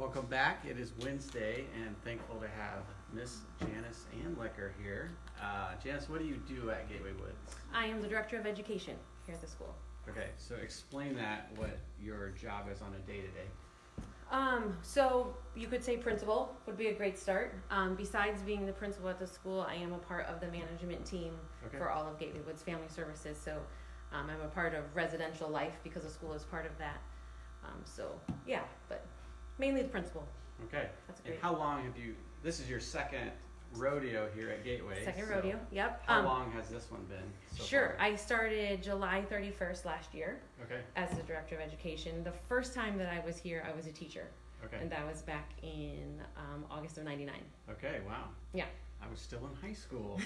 Welcome back. It is Wednesday, and thankful to have Miss Janice Anliker here. Janice, what do you do at Gateway Woods? I am the Director of Education here at the school. Okay, so explain that, what your job is on a day-to-day. So you could say principal would be a great start. Besides being the principal at the school, I am a part of the management team for all of Gateway Woods Family Services. So I'm a part of residential life because the school is part of that. But mainly the principal. Okay. That's great. And how long have you, this is your second rodeo here at Gateway. Second rodeo, yep. How long has this one been so Sure, far? I started July 31st last year as the Director of Education. The first time that I was here, I was a teacher. And that was back in August of '99. Okay, wow. Yeah. I was still in high school.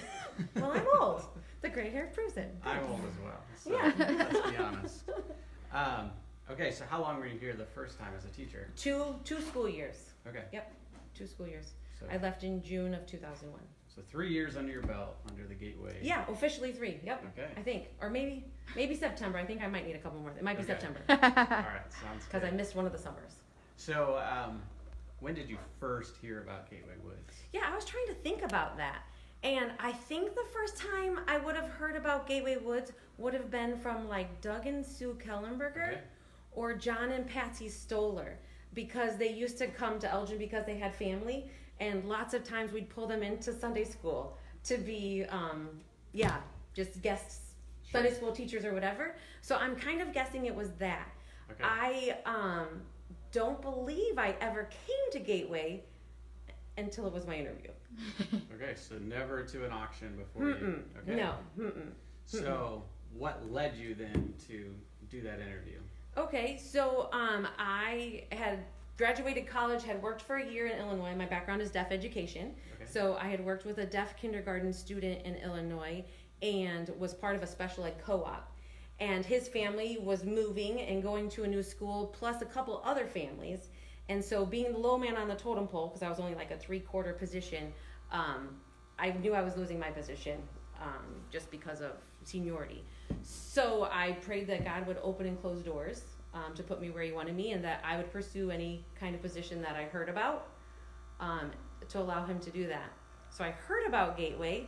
Well, I'm old. The gray hair proves it. I'm old as well, so let's be honest. Okay, so how long were you here the first time as a teacher? Two school years. Okay. Yep, 2 school years. So, I left in June of 2001. So 3 years under your belt, under the Gateway. Yeah, officially 3. Yep. Okay. I think, or maybe September. I think I might need a couple more. It might be September. All right, sounds good. Because I missed one of the summers. So, when did you first hear about Gateway Woods? Yeah, I was trying to think about that. And I think the first time I would have heard about Gateway Woods would have been from like Doug and Sue Kellenberger or John and Patsy Stoller, because they used to come to Elgin because they had family, and lots of times we'd pull them into Sunday school to be, just guests, Sunday school teachers or whatever. So I'm kind of guessing it was that. Okay. I don't believe I ever came to Gateway until it was my interview. Okay, so never to an auction before you. Okay. No. So what led you then to do that interview? Okay, so I had graduated college, had worked for a year in Illinois. My background is deaf education. Okay. So I had worked with a deaf kindergarten student in Illinois and was part of a special ed co-op. And his family was moving and going to a new school, plus a couple other families. And so being the low man on the totem pole, because I was only like a 3/4 position, I knew I was losing my position just because of seniority. So I prayed that God would open and close doors to put me where he wanted me, and that I would pursue any kind of position that I heard about to allow him to do that. So I heard about Gateway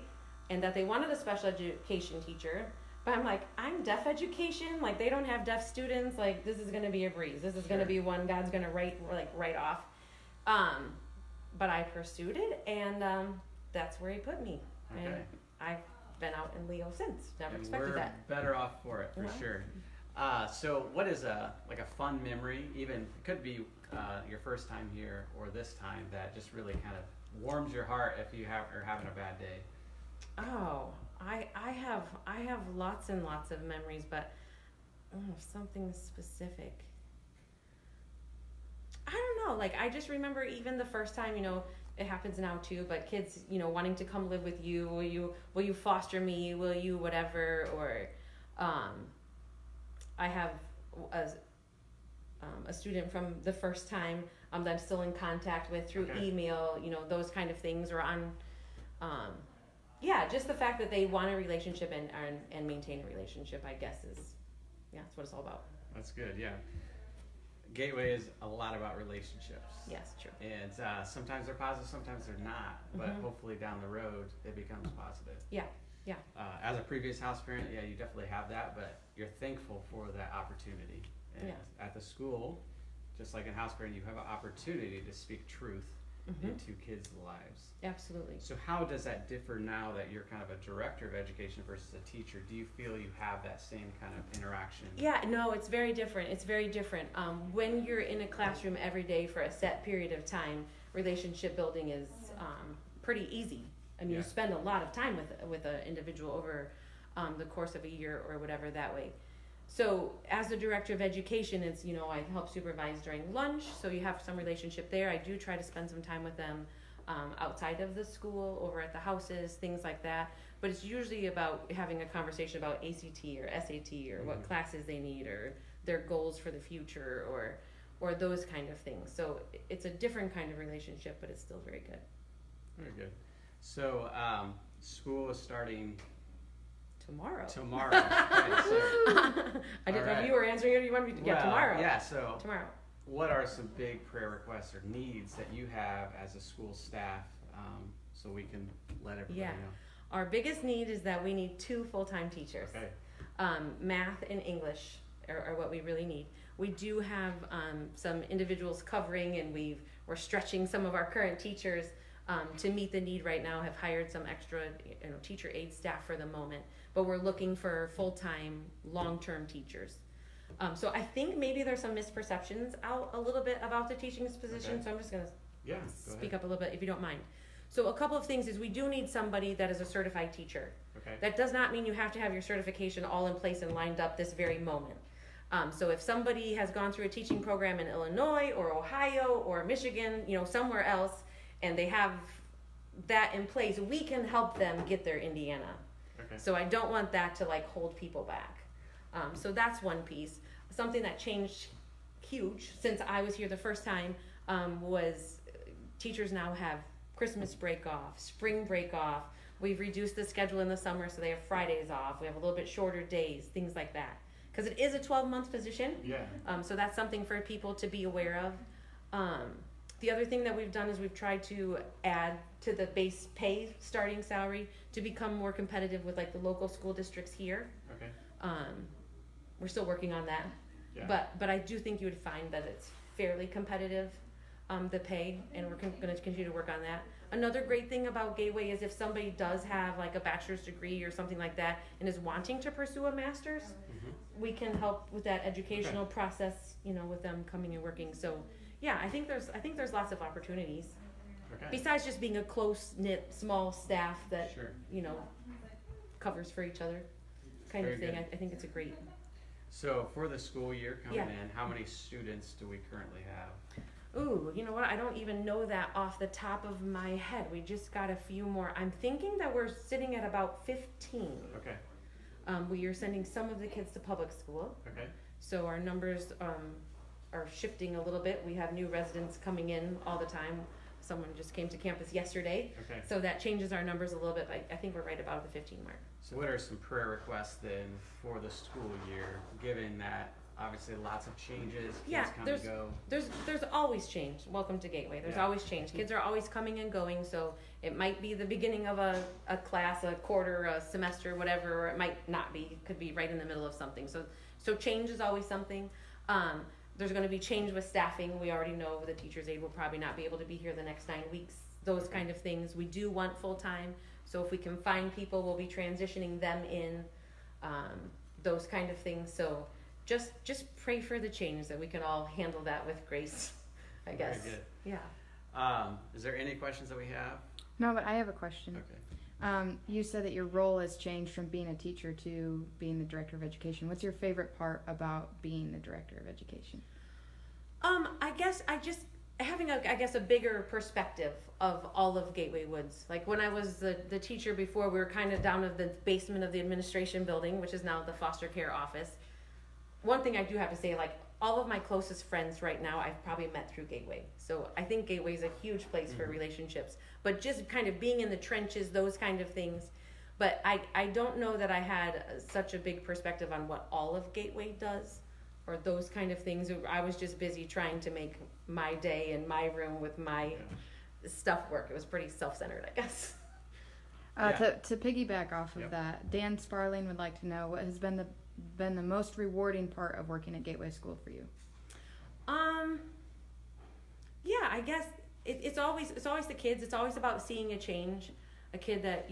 and that they wanted a special education teacher. But I'm like, I'm deaf education. Like, they don't have deaf students. Like, this is going to be a breeze. This is going to be one God's going to write off. But I pursued it, and that's where he put me. Okay. And I've been out in Leo since. Never expected that. We're better off for it, for sure. So what is a fun memory, even, it could be your first time here or this time, that just really kind of warms your heart if you are having a bad day? Oh, I have lots and lots of memories, but something specific. I don't know. Like, I just remember even the first time, it happens now too, but kids, wanting to come live with you. Will you foster me? Will you whatever? Or I have a student from the first time that I'm still in contact with through email. Those kind of things, or on. Just the fact that they want a relationship and maintain a relationship, I guess, that's what it's all about. That's good, yeah. Gateway is a lot about relationships. Yes, true. And sometimes they're positive, sometimes they're not. But hopefully down the road, it becomes positive. Yeah. As a previous house parent, you definitely have that, but you're thankful for that opportunity. And at the school, just like in house parent, you have an opportunity to speak truth into kids' lives. Absolutely. So how does that differ now that you're kind of a director of education versus a teacher? Do you feel you have that same kind of interaction? Yeah, no, it's very different. When you're in a classroom every day for a set period of time, relationship building is pretty easy. I mean, you spend a lot of time with an individual over the course of a year or whatever that way. So as the director of education, it's, I help supervise during lunch, so you have some relationship there. I do try to spend some time with them outside of the school, over at the houses, things like that. But it's usually about having a conversation about ACT or SAT or what classes they need or their goals for the future or those kind of things. So it's a different kind of relationship, but it's still very good. Very good. So school is starting tomorrow. Okay, so, I didn't know if you were answering it or you wanted me to. Tomorrow. Yeah, so tomorrow. what are some big prayer requests or needs that you have as a school staff, so we can let everybody know? Our biggest need is that we need 2 full-time teachers. Okay. Math and English are what we really need. We do have some individuals covering, and we're stretching some of our current teachers to meet the need right now. Have hired some extra teacher aid staff for the moment, but we're looking for full-time, long-term teachers. So I think maybe there's some misperceptions out a little bit about the teaching position. Okay. So I'm just gonna Go speak ahead. up a little bit if you don't mind. So a couple of things is we do need somebody that is a certified teacher. Okay. That does not mean you have to have your certification all in place and lined up this very moment. So if somebody has gone through a teaching program in Illinois or Ohio or Michigan, somewhere else, and they have that in place, we can help them get their Indiana. Okay. So I don't want that to hold people back. So that's one piece. Something that changed huge since I was here the first time was teachers now have Christmas break off, spring break off. We've reduced the schedule in the summer so they have Fridays off. We have a little bit shorter days, things like that. Because it is a 12-month position. Yeah. So that's something for people to be aware of. The other thing that we've done is we've tried to add to the base pay starting salary to become more competitive with the local school districts here. Okay. We're still working on that. Yeah. But I do think you would find that it's fairly competitive, the pay, and we're going to continue to work on that. Another great thing about Gateway is if somebody does have a bachelor's degree or something like that and is wanting to pursue a master's, we can help with that educational process, with them coming and working. So yeah, I think there's lots of opportunities. Okay. Besides just being a close-knit, small staff that, Sure. covers for each other kind Very of thing. good. I think it's a great. So for the school year coming Yeah. in, how many students do we currently have? Ooh, you know what? I don't even know that off the top of my head. We just got a few more. I'm thinking that we're sitting at about 15. Okay. We are sending some of the kids to public school, Okay. so our numbers are shifting a little bit. We have new residents coming in all the time. Someone just came to campus yesterday, Okay. so that changes our numbers a little bit. But I think we're right about the 15 mark. So what are some prayer requests then for the school year, given that obviously lots of changes, kids Yeah, come and go? There's always change. Welcome to Gateway. There's Yeah. always change. Kids are always coming and going, so it might be the beginning of a class, a quarter, a semester, whatever, or it might not be. It could be right in the middle of something. So change is always something. There's going to be change with staffing. We already know the teacher's aide will probably not be able to be here the next 9 weeks. Those kind of things. We do want full time, so if we can find people, we'll be transitioning them in. Those kind of things. So just pray for the change, that we can all handle that with grace, I guess. Very good. Yeah. Is there any questions that we have? No, but I have a question. Okay. You said that your role has changed from being a teacher to being the director of education. What's your favorite part about being the director of education? I guess having a bigger perspective of all of Gateway Woods. Like when I was the teacher before, we were kind of down in the basement of the administration building, which is now the foster care office. One thing I do have to say, all of my closest friends right now, I've probably met through Gateway. So I think Gateway is a huge place for relationships. But just kind of being in the trenches, those kind of things. But I don't know that I had such a big perspective on what all of Gateway does or those kind of things. I was just busy trying to make my day in my room with my stuff work. It was pretty self-centered, I guess. To piggyback off of that, Dan Sparling would like to know what has been the most rewarding part of working at Gateway School for you. Yeah, I guess it's always the kids. It's always about seeing a change. A kid that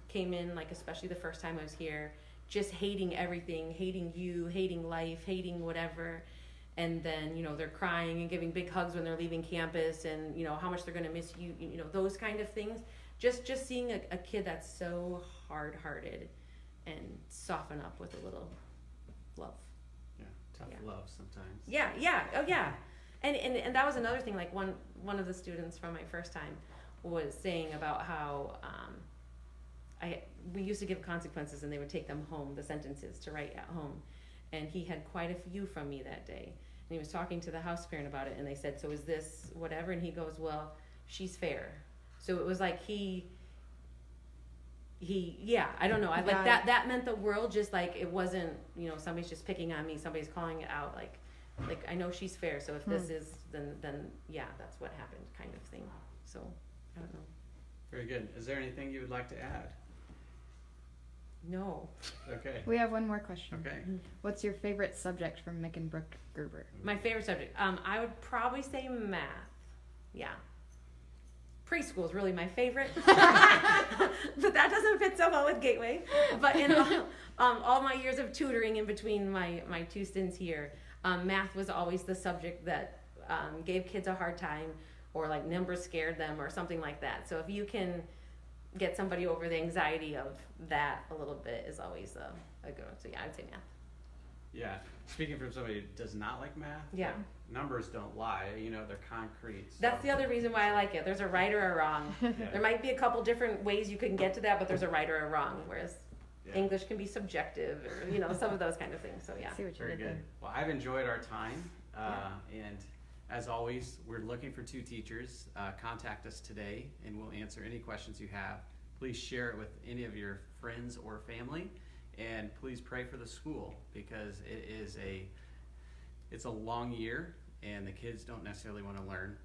came in, especially the first time I was here, just hating everything, hating you, hating life, hating whatever, and then they're crying and giving big hugs when they're leaving campus, and how much they're gonna miss you, those kind of things. Just seeing a kid that's so hard-hearted and soften up with a little love. Yeah, tough love sometimes. Yeah, oh yeah. And that was another thing, one of the students from my first time was saying about how we used to give consequences and they would take them home, the sentences to write at home. And he had quite a few from me that day. And he was talking to the house parent about it, and they said, so is this whatever? And he goes, well, she's fair. So it was like he I don't know. I like that meant the world, just it wasn't, somebody's just picking on me, somebody's calling it out. like, I know she's fair, so if this is, then yeah, that's what happened, kind of thing. So, I don't know. Very good. Is there anything you would like to add? No. Okay. We have one more question. Okay. What's your favorite subject from Mick and Brooke Gerber? My favorite subject, I would probably say math. Yeah. Preschool is really my favorite, but that doesn't fit so well with Gateway. But in all my years of tutoring in between my two stints here, math was always the subject that gave kids a hard time, or like numbers scared them or something like that. So if you can get somebody over the anxiety of that a little bit, is always a good one. So yeah, I'd say math. Yeah. Speaking from somebody who does not like math, Yeah. numbers don't lie. You know, they're concrete. So. That's the other reason why I like it. There's a right or a wrong. Yeah. There might be a couple different ways you can get to that, but there's a right or a wrong, whereas Yeah. English can be subjective, or, you know, some of those kind of things. So yeah. See what you Very did good. there. Well, I've enjoyed our time, and as always, we're looking for 2 teachers. Contact us today, and we'll answer any questions you have. Please share it with any of your friends or family, and please pray for the school, because it's a long year, and the kids don't necessarily want to learn,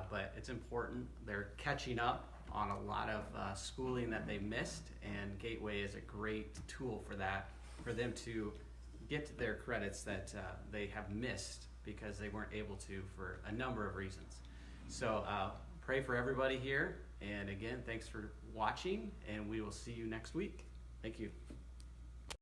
but it's important. They're catching up on a lot of schooling that they missed, and Gateway is a great tool for that, for them to get their credits that they have missed because they weren't able to for a number of reasons. So pray for everybody here, and again, thanks for watching, and we will see you next week. Thank you.